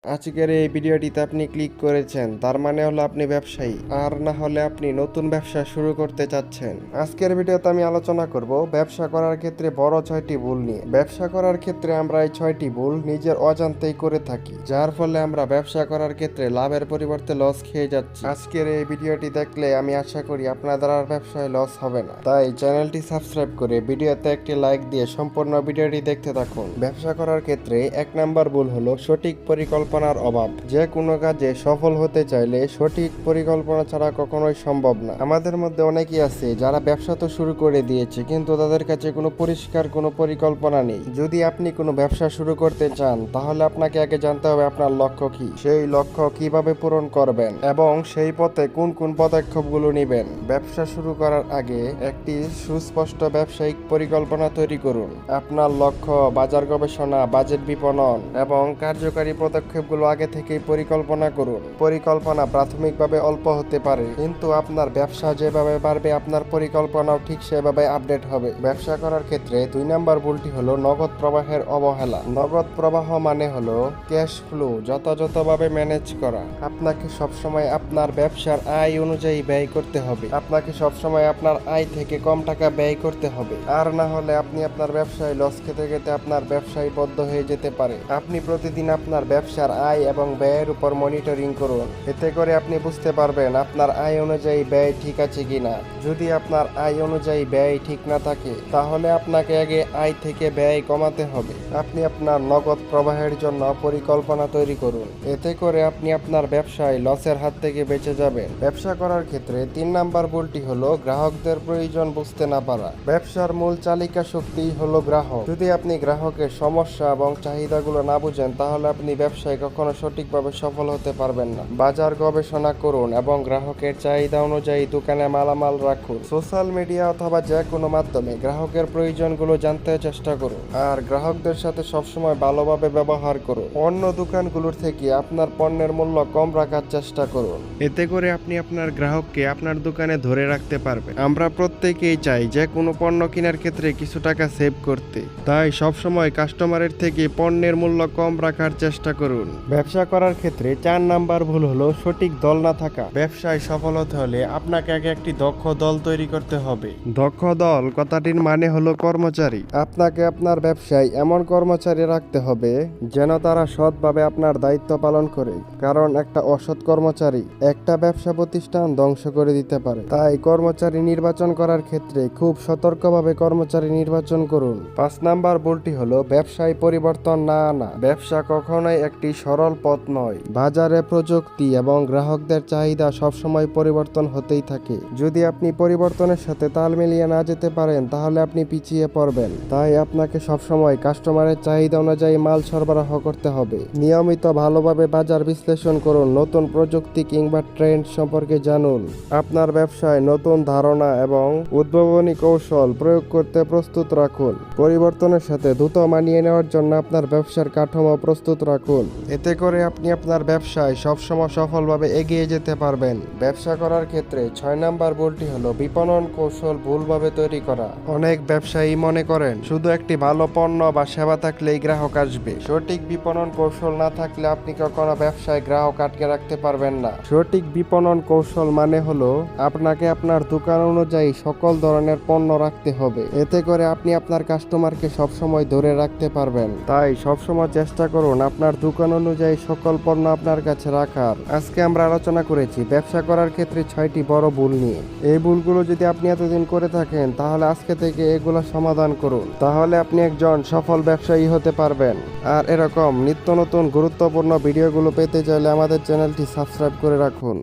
আজকের এই ভিডিওটিতে আপনি ক্লিক করেছেন, তার মানে হলো আপনি ব্যবসায়ী, আর না হলে আপনি নতুন ব্যবসা শুরু করতে চাচ্ছেন। আজকের ভিডিওতে আমি আলোচনা করব ব্যবসা করার ক্ষেত্রে বড় 6টি ভুল নিয়ে। ব্যবসা করার ক্ষেত্রে আমরা এই 6টি ভুল নিজের অজান্তেই করে থাকি, যার ফলে আমরা ব্যবসা করার ক্ষেত্রে লাভের পরিবর্তে লস খেয়ে যাচ্ছি। আজকের এই ভিডিওটি দেখলে আমি আশা করি আপনাদের আর ব্যবসায় লস হবে না, তাই চ্যানেলটি সাবস্ক্রাইব করে ভিডিওতে একটি লাইক দিয়ে সম্পূর্ণ ভিডিওটি দেখতে থাকুন। ব্যবসা করার ক্ষেত্রে 1 নাম্বার ভুল হলো সঠিক পরিকল্পনার অভাব। যে কোনো কাজে সফল হতে চাইলে সঠিক পরিকল্পনা ছাড়া কখনোই সম্ভব না। আমাদের মধ্যে অনেকেই আছে যারা ব্যবসা তো শুরু করে দিয়েছে, কিন্তু তাদের কাছে কোনো পরিষ্কার কোনো পরিকল্পনা নেই। যদি আপনি কোনো ব্যবসা শুরু করতে চান, তাহলে আপনাকে আগে জানতে হবে আপনার লক্ষ্য কি, সেই লক্ষ্য কিভাবে পূরণ করবেন এবং সেই পথে কোন কোন পদক্ষেপগুলো নেবেন। ব্যবসা শুরু করার আগে একটি সুস্পষ্ট ব্যবসায়িক পরিকল্পনা তৈরি করুন। আপনার লক্ষ্য, বাজার গবেষণা, বাজেট, বিপণন এবং কার্যকারী পদক্ষেপগুলো আগে থেকেই পরিকল্পনা করুন। পরিকল্পনা প্রাথমিকভাবে অল্প হতে পারে, কিন্তু আপনার ব্যবসা যেভাবে বাড়বে আপনার পরিকল্পনাও ঠিক সেভাবে আপডেট হবে। ব্যবসা করার ক্ষেত্রে 2 নাম্বার ভুলটি হলো নগদ প্রবাহের অবহেলা। নগদ প্রবাহ মানে হলো ক্যাশ ফ্লো যথাযথভাবে ম্যানেজ করা। আপনাকে সবসময় আপনার ব্যবসার আয় অনুযায়ী ব্যয় করতে হবে। আপনাকে সবসময় আপনার আয় থেকে কম টাকা ব্যয় করতে হবে, আর না হলে আপনি আপনার ব্যবসায় লস খেতে খেতে আপনার ব্যবসায় বদ্ধ হয়ে যেতে পারে। আপনি প্রতিদিন আপনার ব্যবসার আয় এবং ব্যয়ের উপর মনিটরিং করুন। এতে করে আপনি বুঝতে পারবেন আপনার আয় অনুযায়ী ব্যয় ঠিক আছে কিনা। যদি আপনার আয় অনুযায়ী ব্যয় ঠিক না থাকে, তাহলে আপনাকে আগে আয় থেকে ব্যয় কমাতে হবে। আপনি আপনার নগদ প্রবাহের জন্য পরিকল্পনা তৈরি করুন। এতে করে আপনি আপনার ব্যবসায় লসের হাত থেকে বেঁচে যাবেন। ব্যবসা করার ক্ষেত্রে 3 নাম্বার ভুলটি হলো গ্রাহকদের প্রয়োজন বুঝতে না পারা। ব্যবসার মূল চালিকা শক্তিই হলো গ্রাহক। যদি আপনি গ্রাহকের সমস্যা এবং চাহিদাগুলো না বুঝেন, তাহলে আপনি ব্যবসায় কখনো সঠিকভাবে সফল হতে পারবেন না। বাজার গবেষণা করুন এবং গ্রাহকের চাহিদা অনুযায়ী দোকানে মালামাল রাখুন। সোশ্যাল মিডিয়া অথবা যে কোনো মাধ্যমে গ্রাহকের প্রয়োজনগুলো জানতে চেষ্টা করুন, আর গ্রাহকদের সাথে সবসময় ভালোভাবে ব্যবহার করুন। অন্য দোকানগুলোর থেকে আপনার পণ্যের মূল্য কম রাখার চেষ্টা করুন। এতে করে আপনি আপনার গ্রাহককে আপনার দোকানে ধরে রাখতে পারবেন। আমরা প্রত্যেকেই চাই যে কোনো পণ্য কেনার ক্ষেত্রে কিছু টাকা সেভ করতে, তাই সবসময় কাস্টমারের থেকে পণ্যের মূল্য কম রাখার চেষ্টা করুন। ব্যবসা করার ক্ষেত্রে 4 নাম্বার ভুল হলো সঠিক দল না থাকা। ব্যবসায় সফল হতে হলে আপনাকে আগে একটি দক্ষ দল তৈরি করতে হবে। দক্ষ দল কথাটির মানে হলো কর্মচারী। আপনাকে আপনার ব্যবসায় এমন কর্মচারী রাখতে হবে যেন তারা সৎভাবে আপনার দায়িত্ব পালন করে, কারণ একটা অসৎ কর্মচারী একটা ব্যবসা প্রতিষ্ঠান ধ্বংস করে দিতে পারে। তাই কর্মচারী নির্বাচন করার ক্ষেত্রে খুব সতর্কভাবে কর্মচারী নির্বাচন করুন। 5 নাম্বার ভুলটি হলো ব্যবসায় পরিবর্তন না আনা। ব্যবসা কখনোই একটি সরল পথ নয়। বাজারে প্রযুক্তি এবং গ্রাহকদের চাহিদা সবসময় পরিবর্তন হতেই থাকে। যদি আপনি পরিবর্তনের সাথে তাল মিলিয়ে না যেতে পারেন, তাহলে আপনি পিছিয়ে পড়বেন। তাই আপনাকে সবসময় কাস্টমারের চাহিদা অনুযায়ী মাল সরবরাহ করতে হবে। নিয়মিত ভালোভাবে বাজার বিশ্লেষণ করুন। নতুন প্রযুক্তি কিংবা ট্রেন্ড সম্পর্কে জানুন। আপনার ব্যবসায় নতুন ধারণা এবং উদ্ভাবনী কৌশল প্রয়োগ করতে প্রস্তুত রাখুন। পরিবর্তনের সাথে দ্রুত মানিয়ে নেওয়ার জন্য আপনার ব্যবসার কাঠামো প্রস্তুত রাখুন। এতে করে আপনি আপনার ব্যবসায় সবসময় সফলভাবে এগিয়ে যেতে পারবেন। ব্যবসা করার ক্ষেত্রে 6 নাম্বার ভুলটি হলো বিপণন কৌশল ভুলভাবে তৈরি করা। অনেক ব্যবসায়ী মনে করেন শুধু একটি ভালো পণ্য বা সেবা থাকলেই গ্রাহক আসবে। সঠিক বিপণন কৌশল না থাকলে আপনি কখনো ব্যবসায় গ্রাহক আটকে রাখতে পারবেন না। সঠিক বিপণন কৌশল মানে হলো আপনাকে আপনার দোকান অনুযায়ী সকল ধরনের পণ্য রাখতে হবে। এতে করে আপনি আপনার কাস্টমারকে সবসময় ধরে রাখতে পারবেন। তাই সবসময় চেষ্টা করুন আপনার দোকান অনুযায়ী সকল পণ্য আপনার কাছে রাখার। আজকে আমরা আলোচনা করেছি ব্যবসা করার ক্ষেত্রে 6টি বড় ভুল নিয়ে। এই ভুলগুলো যদি আপনি এতদিন করে থাকেন, তাহলে আজকে থেকে এগুলো সমাধান করুন। তাহলে আপনি একজন সফল ব্যবসায়ী হতে পারবেন। আর এরকম নিত্য নতুন গুরুত্বপূর্ণ ভিডিওগুলো পেতে চাইলে আমাদের চ্যানেলটি সাবস্ক্রাইব করে রাখুন।